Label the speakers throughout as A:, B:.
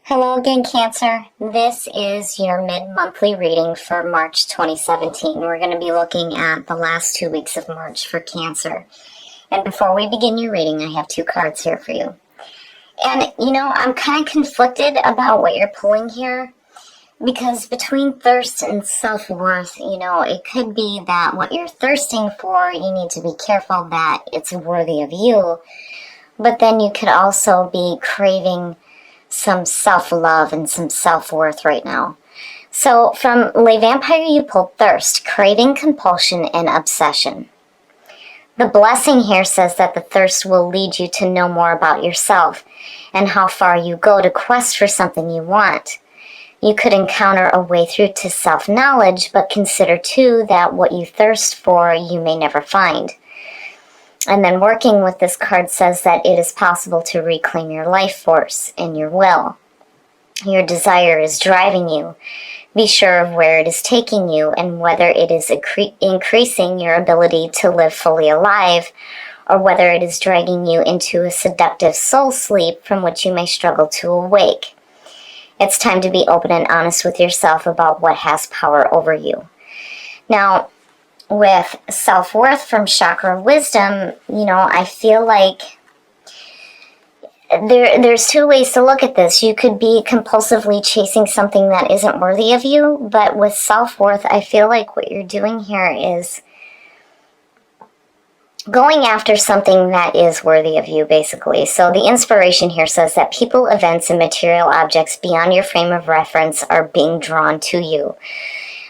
A: Hello again, Cancer. This is your mid-monthly reading for March 2017. We're going to be looking at the last 2 weeks of March for Cancer. And before we begin your reading, I have two cards here for you. And, I'm kind of conflicted about what you're pulling here, because between thirst and self-worth, it could be that what you're thirsting for, you need to be careful that it's worthy of you. But then you could also be craving some self-love and some self-worth right now. So from Le Vampire, you pulled thirst, craving, compulsion, and obsession. The blessing here says that the thirst will lead you to know more about yourself and how far you go to quest for something you want. You could encounter a way through to self-knowledge, but consider too that what you thirst for you may never find. And then working with this card says that it is possible to reclaim your life force and your will. Your desire is driving you. Be sure of where it is taking you and whether it is increasing your ability to live fully alive or whether it is dragging you into a seductive soul sleep from which you may struggle to awake. It's time to be open and honest with yourself about what has power over you. Now, with self-worth from Chakra Wisdom, I feel like there's two ways to look at this. You could be compulsively chasing something that isn't worthy of you, but with self-worth, I feel like what you're doing here is going after something that is worthy of you, basically. So the inspiration here says that people, events, and material objects beyond your frame of reference are being drawn to you,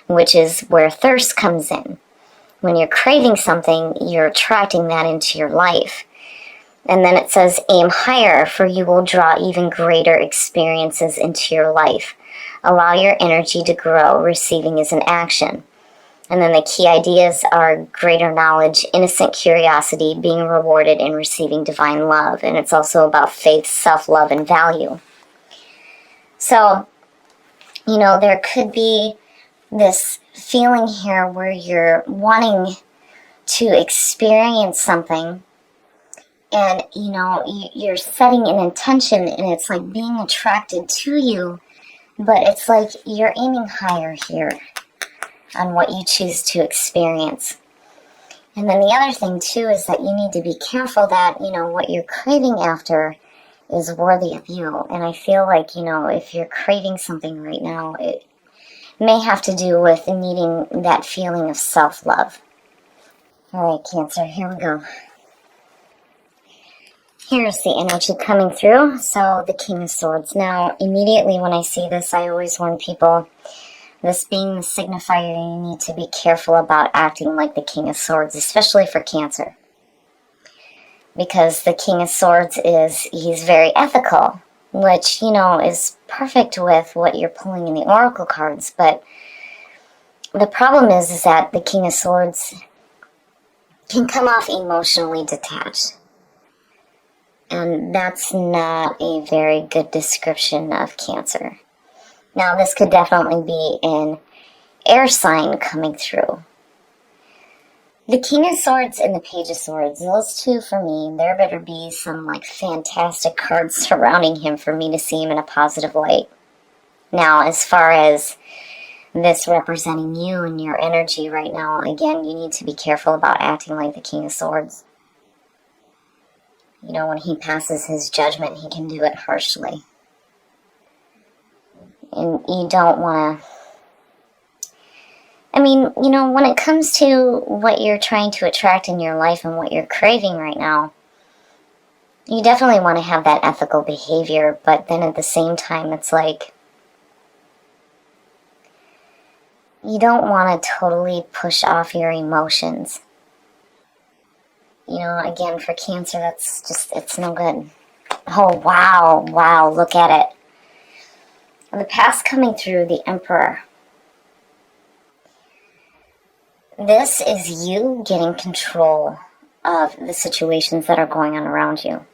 A: which is where thirst comes in. When you're craving something, you're attracting that into your life. And then it says, aim higher, for you will draw even greater experiences into your life. Allow your energy to grow. Receiving is an action. And then the key ideas are greater knowledge, innocent curiosity, being rewarded, and receiving divine love. And it's also about faith, self-love, and value. So, there could be this feeling here where you're wanting to experience something and you're setting an intention and it's like being attracted to you, but it's like you're aiming higher here on what you choose to experience. And then the other thing too is that you need to be careful that what you're craving after is worthy of you. And I feel like if you're craving something right now, it may have to do with needing that feeling of self-love. All right, Cancer, here we go. Here's the energy coming through. So the King of Swords. Now, immediately when I see this, I always warn people, this being the signifier, you need to be careful about acting like the King of Swords, especially for Cancer. Because the King of Swords he's very ethical, which, is perfect with what you're pulling in the Oracle cards. But the problem is that the King of Swords can come off emotionally detached. And that's not a very good description of Cancer. Now, this could definitely be an air sign coming through. The King of Swords and the Page of Swords, those two for me, there better be some fantastic cards surrounding him for me to see him in a positive light. Now, as far as this representing you and your energy right now, again, you need to be careful about acting like the King of Swords. When he passes his judgment, he can do it harshly. And you don't want to... when it comes to what you're trying to attract in your life and what you're craving right now, you definitely want to have that ethical behavior, but then at the same time, it's like, you don't want to totally push off your emotions. Again, for Cancer, it's no good. Oh, wow, look at it. The past coming through, the Emperor. This is you getting control of the situations that are going on around you.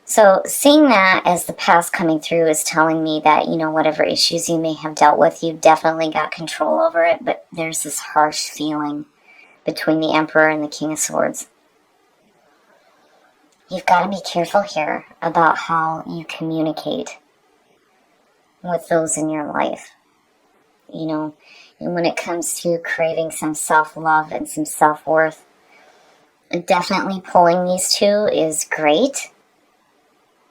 A: So seeing that as the past coming through is telling me that, whatever issues you may have dealt with, you definitely got control over it, but there's this harsh feeling between the Emperor and the King of Swords. You've got to be careful here about how you communicate. with those in your life, you know. And when it comes to craving some self-love and some self-worth, definitely pulling these two is great.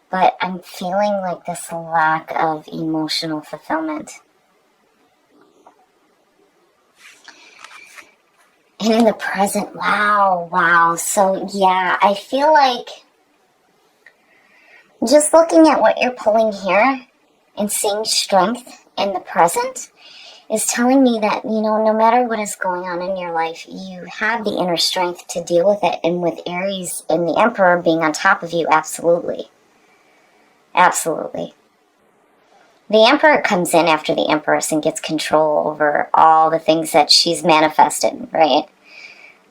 A: But I'm feeling like this lack of emotional fulfillment. And in the present, wow. So yeah, I feel like just looking at what you're pulling here and seeing strength in the present is telling me that, you know, no matter what is going on in your life, you have the inner strength to deal with it. And with Aries and the Emperor being on top of you, absolutely. Absolutely. The Emperor comes in after the Empress and gets control over all the things that she's manifested, right?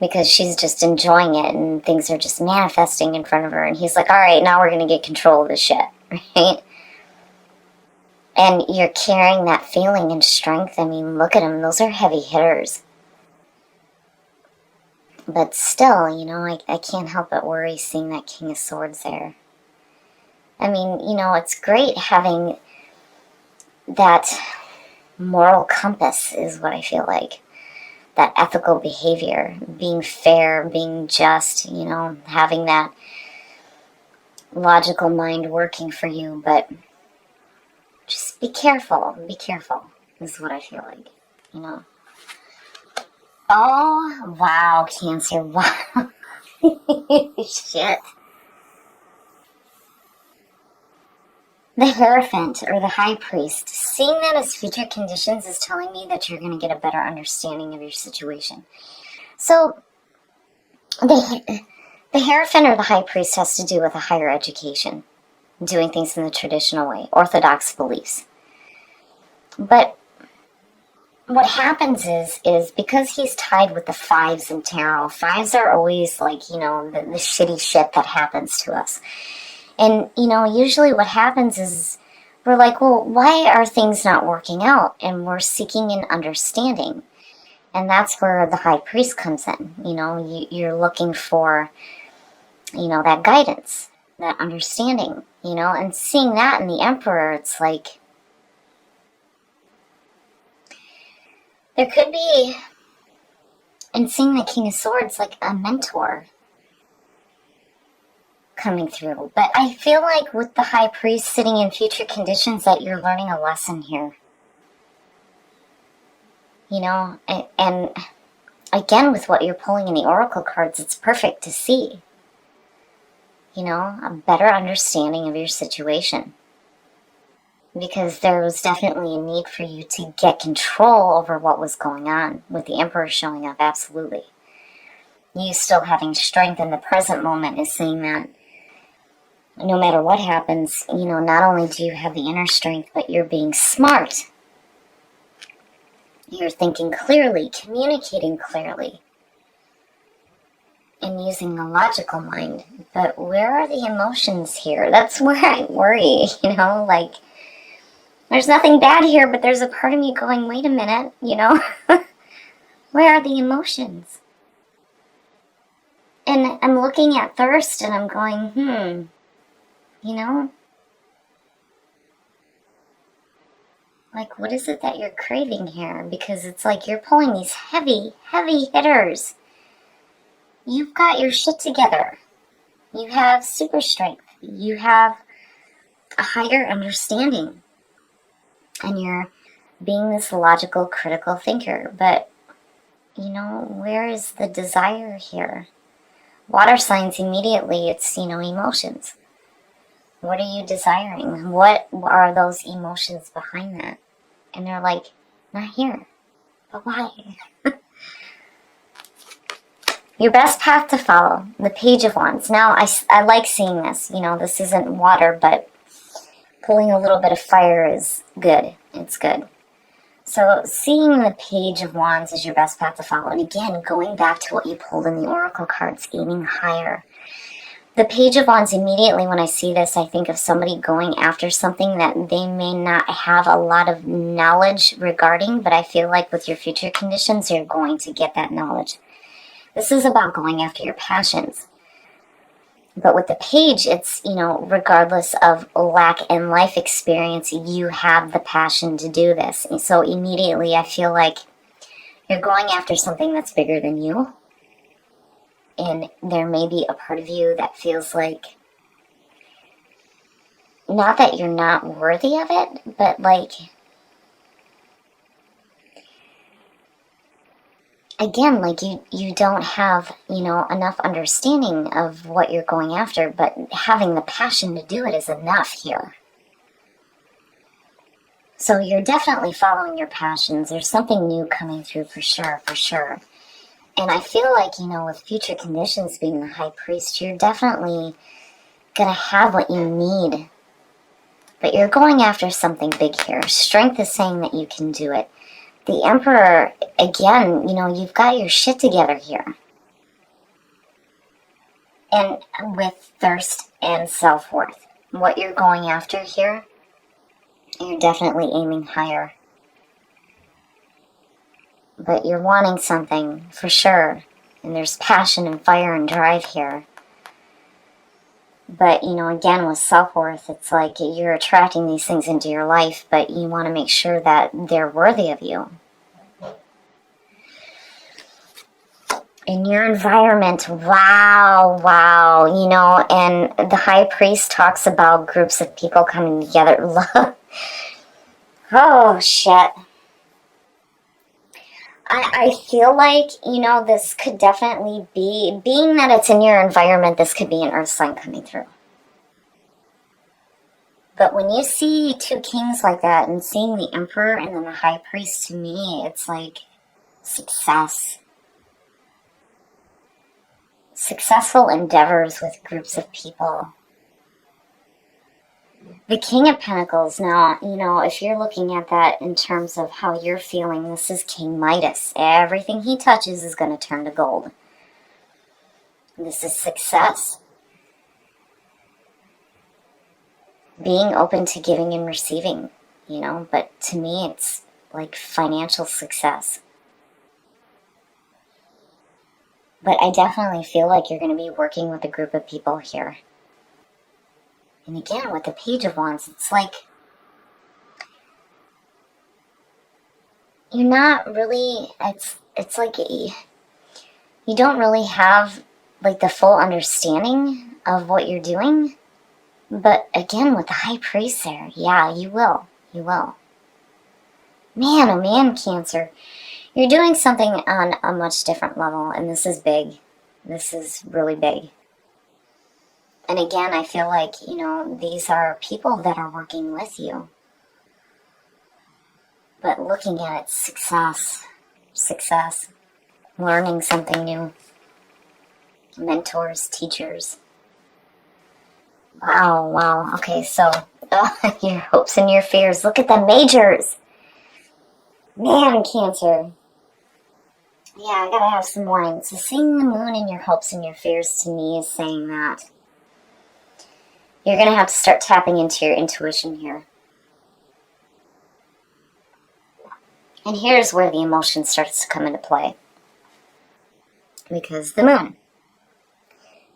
A: Because she's just enjoying it and things are just manifesting in front of her. And he's like, all right, now we're going to get control of this shit, right? And you're carrying that feeling and strength. I mean, look at them. Those are heavy hitters. But still, you know, I can't help but worry seeing that King of Swords there. I mean, you know, it's great having that moral compass is what I feel like. That ethical behavior, being fair, being just, you know, having that logical mind working for you. But just be careful is what I feel like, you know. Oh, wow, Cancer, wow. Shit. The Hierophant, or the High Priest, seeing that as future conditions is telling me that you're going to get a better understanding of your situation. So, the Hierophant or the High Priest has to do with a higher education, doing things in the traditional way, orthodox beliefs. But what happens is because he's tied with the fives in tarot, fives are always like, you know, the shitty shit that happens to us. And, you know, usually what happens is we're like, well, why are things not working out? And we're seeking an understanding. And that's where the High Priest comes in. You know, you're looking for, you know, that guidance, that understanding, you know. And seeing that in the Emperor, it's like, there could be, and seeing the King of Swords, like a mentor coming through. But I feel like with the High Priest sitting in future conditions that you're learning a lesson here. You know, and again, with what you're pulling in the Oracle cards, it's perfect to see. You know, a better understanding of your situation. Because there was definitely a need for you to get control over what was going on with the Emperor showing up, absolutely. You still having strength in the present moment is saying that no matter what happens, you know, not only do you have the inner strength, but you're being smart. You're thinking clearly, communicating clearly, and using the logical mind. But where are the emotions here? That's where I worry, you know, like, there's nothing bad here, but there's a part of me going, wait a minute, you know, where are the emotions? And I'm looking at thirst and I'm going, you know, like, what is it that you're craving here? Because it's like you're pulling these heavy hitters. You've got your shit together. You have super strength. You have a higher understanding. And you're being this logical, critical thinker. But, you know, where is the desire here? Water signs, immediately, it's, you know, emotions. What are you desiring? What are those emotions behind that? And they're like, not here. But why? Your best path to follow, the Page of Wands. Now, I like seeing this. You know, this isn't water, but pulling a little bit of fire is good. It's good. So seeing the Page of Wands is your best path to follow. And again, going back to what you pulled in the Oracle cards, aiming higher. The Page of Wands, immediately when I see this, I think of somebody going after something that they may not have a lot of knowledge regarding, but I feel like with your future conditions, you're going to get that knowledge. This is about going after your passions. But with the page, it's, regardless of lack in life experience, you have the passion to do this. And so immediately I feel like you're going after something that's bigger than you. And there may be a part of you that feels like, not that you're not worthy of it, but like, again, like you don't have, enough understanding of what you're going after, but having the passion to do it is enough here. So you're definitely following your passions. There's something new coming through for sure, for sure. And I feel like, with future conditions being the high priest, you're definitely going to have what you need. But you're going after something big here. Strength is saying that you can do it. The Emperor, again, you've got your shit together here. And with thirst and self-worth. What you're going after here, you're definitely aiming higher. But you're wanting something, for sure. And there's passion and fire and drive here. But, again, with self-worth, it's like you're attracting these things into your life, but you want to make sure that they're worthy of you. In your environment, wow, and the high priest talks about groups of people coming together. Oh, shit. I feel like, this could definitely be, being that it's in your environment, this could be an earth sign coming through. But when you see two kings like that and seeing the emperor and then the high priest, to me, it's like success. Successful endeavors with groups of people. The King of Pentacles, now, if you're looking at that in terms of how you're feeling, this is King Midas. Everything he touches is going to turn to gold. This is success. Being open to giving and receiving, but to me it's like financial success. But I definitely feel like you're going to be working with a group of people here. And again, with the Page of Wands, it's like you're not really, it's like you don't really have like the full understanding of what you're doing. But again, with the high priest there, yeah, you will. You will. Man, oh man, Cancer. You're doing something on a much different level, and this is big. This is really big. And again, I feel like, these are people that are working with you. But looking at it, success, learning something new, mentors, teachers. Wow. Okay, so your hopes and your fears. Look at the majors. Man, Cancer. Yeah, I gotta have some wine. So seeing the moon in your hopes and your fears to me is saying that you're gonna have to start tapping into your intuition here. And here's where the emotion starts to come into play. Because the moon,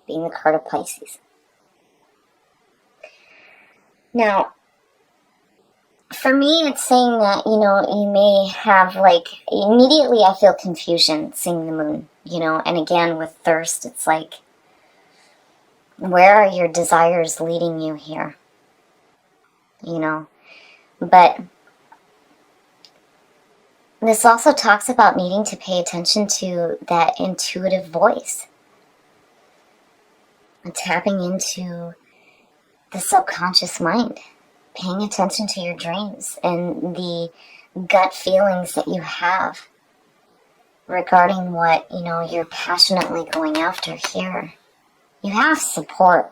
A: being the card of Pisces. Now, for me, it's saying that, you may have, immediately I feel confusion seeing the moon, and again, with thirst, it's like, where are your desires leading you here? But this also talks about needing to pay attention to that intuitive voice. And tapping into the subconscious mind. Paying attention to your dreams and the gut feelings that you have regarding what, you're passionately going after here. You have support.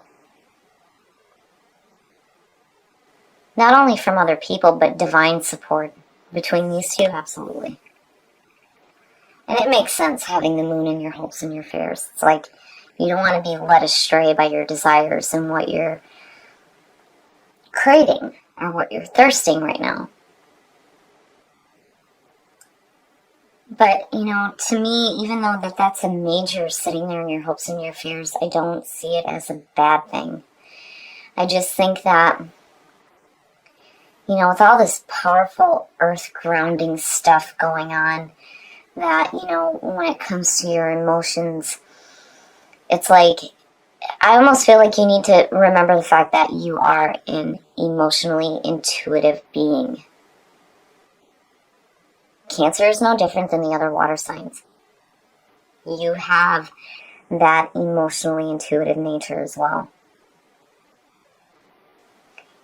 A: Not only from other people, but divine support between these two, absolutely. And it makes sense having the moon in your hopes and your fears. It's like you don't want to be led astray by your desires and what you're craving or what you're thirsting right now. But, you know, to me, even though that's a major sitting there in your hopes and your fears, I don't see it as a bad thing. I just think that, you know, with all this powerful earth grounding stuff going on, that, you know, when it comes to your emotions, it's like, I almost feel like you need to remember the fact that you are an emotionally intuitive being. Cancer is no different than the other water signs. You have that emotionally intuitive nature as well.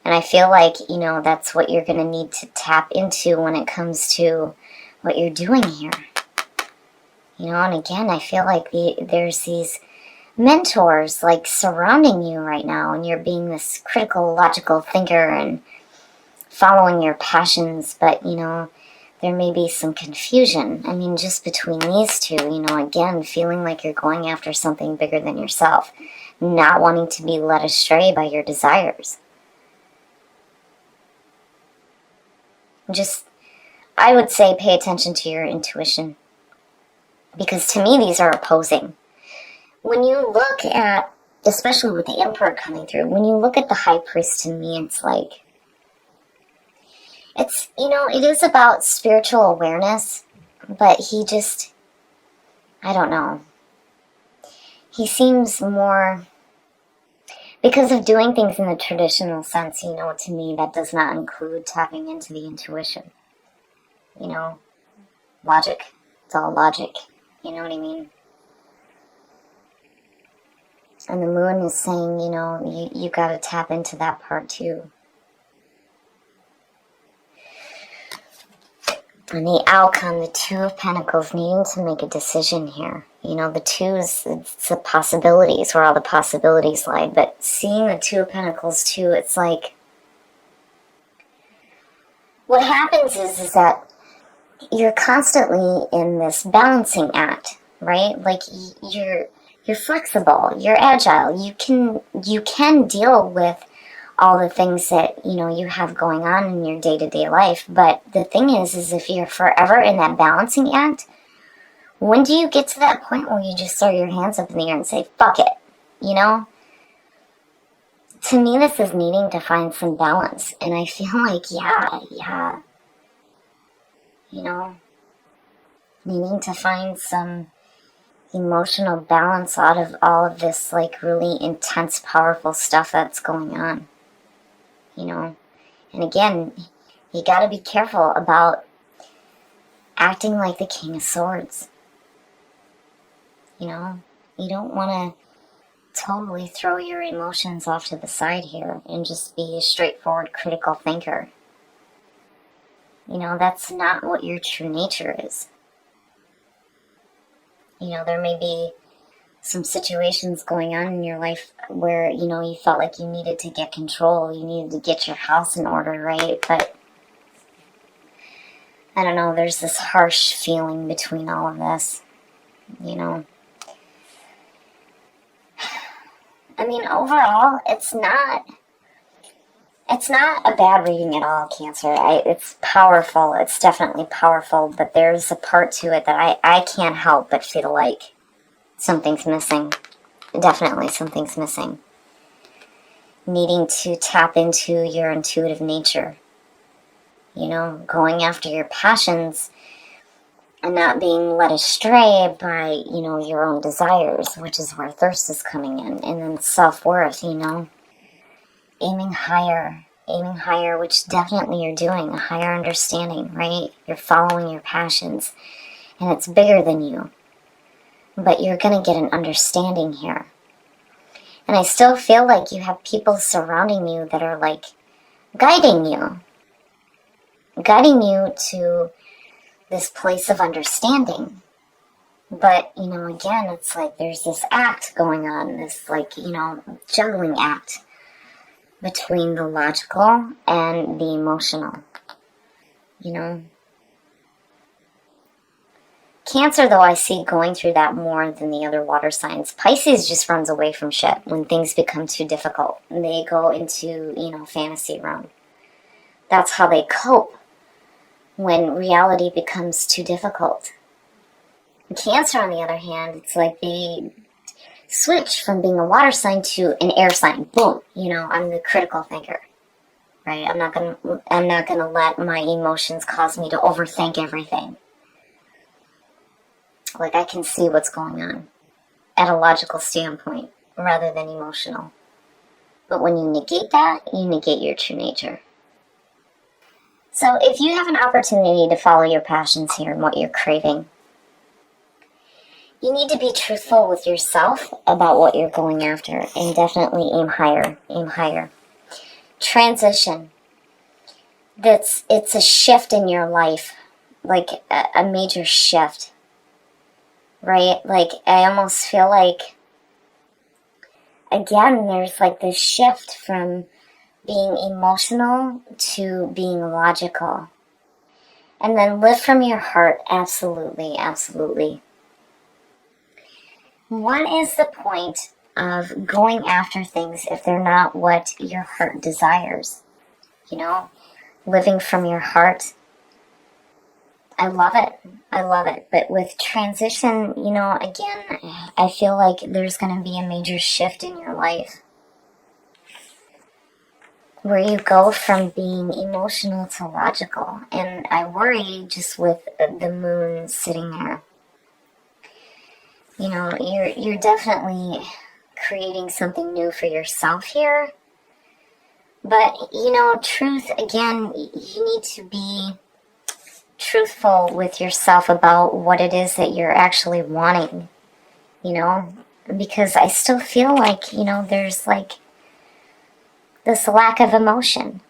A: And I feel like, you know, that's what you're going to need to tap into when it comes to what you're doing here. You know, and again, I feel like there's these mentors like surrounding you right now, and you're being this critical, logical thinker and following your passions, but, you know, there may be some confusion. I mean, just between these two, you know, again, feeling like you're going after something bigger than yourself, not wanting to be led astray by your desires. Just, I would say, pay attention to your intuition, because to me, these are opposing. When you look at, especially with the Emperor coming through, when you look at the High Priest, to me, it's like, it's, you know, it is about spiritual awareness, but he just, I don't know. He seems more, because of doing things in the traditional sense, you know, to me, that does not include tapping into the intuition. You know, logic. It's all logic. You know what I mean? And the moon is saying, you know, you got to tap into that part too. And the outcome, the Two of Pentacles, needing to make a decision here. You know, the twos, it's the possibilities, where all the possibilities lie. But seeing the Two of Pentacles too, it's like, what happens is that you're constantly in this balancing act, right? Like, you're flexible, you're agile, you can deal with all the things that, you know, you have going on in your day-to-day life. But the thing is if you're forever in that balancing act, when do you get to that point where you just throw your hands up in the air and say, fuck it, you know? To me, this is needing to find some balance. And I feel like, yeah, you know, needing to find some emotional balance out of all of this, like, really intense, powerful stuff that's going on. You know, and again, you got to be careful about acting like the King of Swords. You know, you don't want to totally throw your emotions off to the side here and just be a straightforward critical thinker. You know, that's not what your true nature is. You know, there may be some situations going on in your life where, you know, you felt like you needed to get control, you needed to get your house in order, right? But I don't know, there's this harsh feeling between all of this, you know. I mean, overall, it's not a bad reading at all, Cancer. It's powerful, it's definitely powerful, but there's a part to it that I can't help but feel like something's missing. Definitely something's missing. Needing to tap into your intuitive nature. You know, going after your passions and not being led astray by, you know, your own desires, which is where thirst is coming in. And then self-worth, you know. Aiming higher, which definitely you're doing. A higher understanding, right? You're following your passions. And it's bigger than you. But you're going to get an understanding here. And I still feel like you have people surrounding you that are like guiding you to this place of understanding. But, you know, again, it's like there's this act going on, this, like, you know, juggling act between the logical and the emotional, you know. Cancer, though, I see going through that more than the other water signs. Pisces just runs away from shit when things become too difficult. They go into, you know, fantasy realm. That's how they cope when reality becomes too difficult. Cancer, on the other hand, it's like they switch from being a water sign to an air sign. Boom. I'm the critical thinker, right? I'm not gonna let my emotions cause me to overthink everything. Like, I can see what's going on at a logical standpoint rather than emotional. But when you negate that, you negate your true nature. So if you have an opportunity to follow your passions here and what you're craving, you need to be truthful with yourself about what you're going after, and definitely aim higher, aim higher. Transition. It's a shift in your life, like a major shift, right? Like, I almost feel like, again, there's like this shift from being emotional to being logical. And then live from your heart, absolutely, absolutely. What is the point of going after things if they're not what your heart desires? Living from your heart. I love it. I love it. But with transition, again, I feel like there's going to be a major shift in your life where you go from being emotional to logical. And I worry just with the moon sitting there. You're definitely creating something new for yourself here. But, truth, again, you need to be truthful with yourself about what it is that you're actually wanting, because I still feel like, there's like this lack of emotion.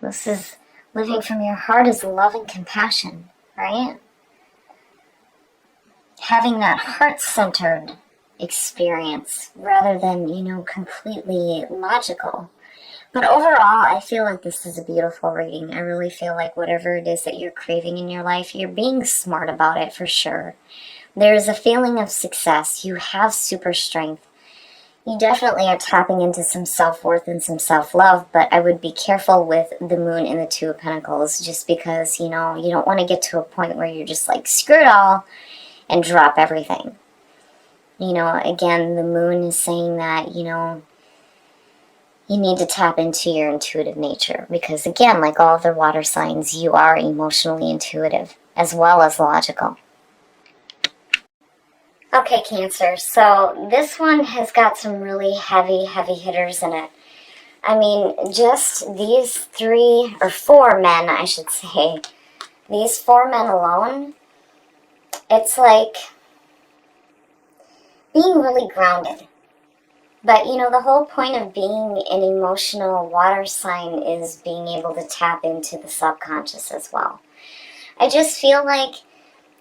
A: This is living from your heart is love and compassion, right? Having that heart-centered experience rather than, completely logical. But overall, I feel like this is a beautiful reading. I really feel like whatever it is that you're craving in your life, you're being smart about it for sure. There's a feeling of success. You have super strength. You definitely are tapping into some self-worth and some self-love, but I would be careful with the moon and the Two of Pentacles just because, you don't want to get to a point where you're just like, screw it all and drop everything. Again, the moon is saying that, you need to tap into your intuitive nature because, again, like all the water signs, you are emotionally intuitive as well as logical. Okay, Cancer, so this one has got some really heavy hitters in it. I mean, just these 3 or 4 men, I should say, these 4 men alone, it's like being really grounded. But, the whole point of being an emotional water sign is being able to tap into the subconscious as well. I just feel like,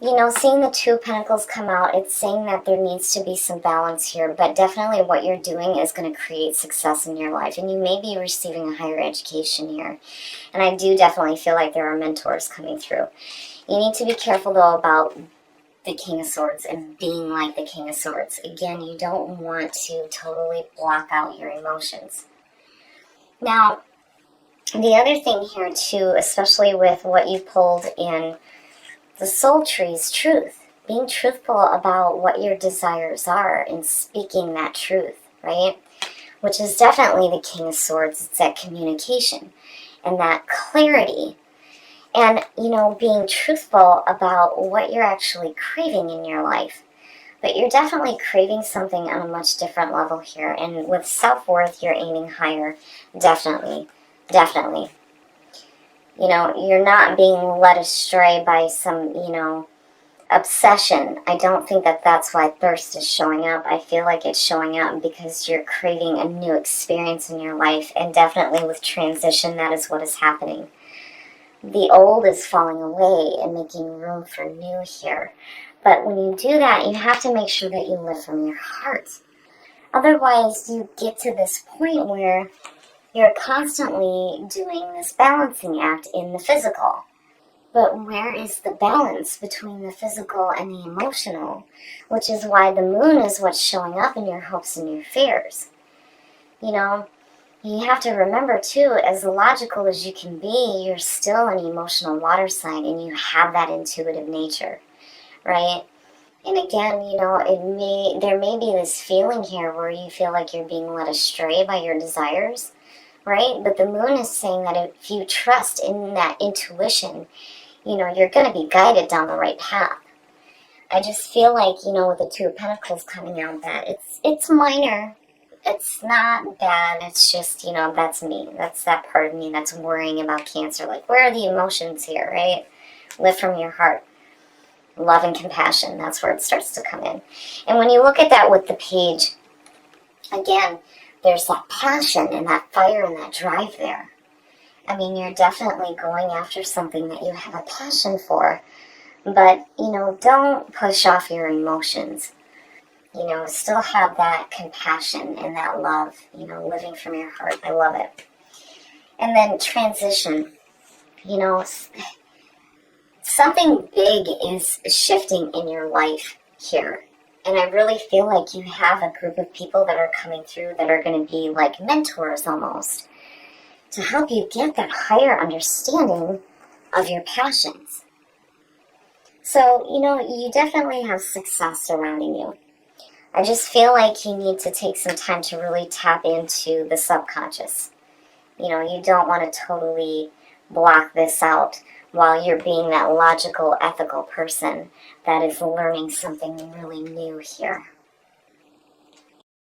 A: seeing the Two of Pentacles come out, it's saying that there needs to be some balance here, but definitely what you're doing is going to create success in your life, and you may be receiving a higher education here. And I do definitely feel like there are mentors coming through. You need to be careful, though, about the King of Swords and being like the King of Swords. Again, you don't want to totally block out your emotions. Now, the other thing here, too, especially with what you pulled in the soul tree, is truth. Being truthful about what your desires are and speaking that truth, right? Which is definitely the King of Swords. It's that communication and that clarity. And, being truthful about what you're actually craving in your life. But you're definitely craving something on a much different level here. And with self-worth, you're aiming higher. Definitely. Definitely. You're not being led astray by some, obsession. I don't think that that's why thirst is showing up. I feel like it's showing up because you're craving a new experience in your life. And definitely with transition, that is what is happening. The old is falling away and making room for new here. But when you do that, you have to make sure that you live from your heart. Otherwise, you get to this point where you're constantly doing this balancing act in the physical. But where is the balance between the physical and the emotional? Which is why the moon is what's showing up in your hopes and your fears. You have to remember, too, as logical as you can be, you're still an emotional water sign and you have that intuitive nature. right? And again, you know, there may be this feeling here where you feel like you're being led astray by your desires, right? But the moon is saying that if you trust in that intuition, you know, you're going to be guided down the right path. I just feel like, you know, with the Two of Pentacles coming out, that it's minor. It's not bad. It's just, you know, that's me. That's that part of me that's worrying about Cancer. Like, where are the emotions here, right? Live from your heart. Love and compassion. That's where it starts to come in. And when you look at that with the page, again, there's that passion and that fire and that drive there. I mean, you're definitely going after something that you have a passion for. But, you know, don't push off your emotions. You know, still have that compassion and that love, you know, living from your heart. I love it. And then transition. You know, something big is shifting in your life here. And I really feel like you have a group of people that are coming through that are going to be like mentors almost, to help you get that higher understanding of your passions. So, you know, you definitely have success surrounding you. I just feel like you need to take some time to really tap into the subconscious. You know, you don't want to totally block this out while you're being that logical, ethical person that is learning something really new here.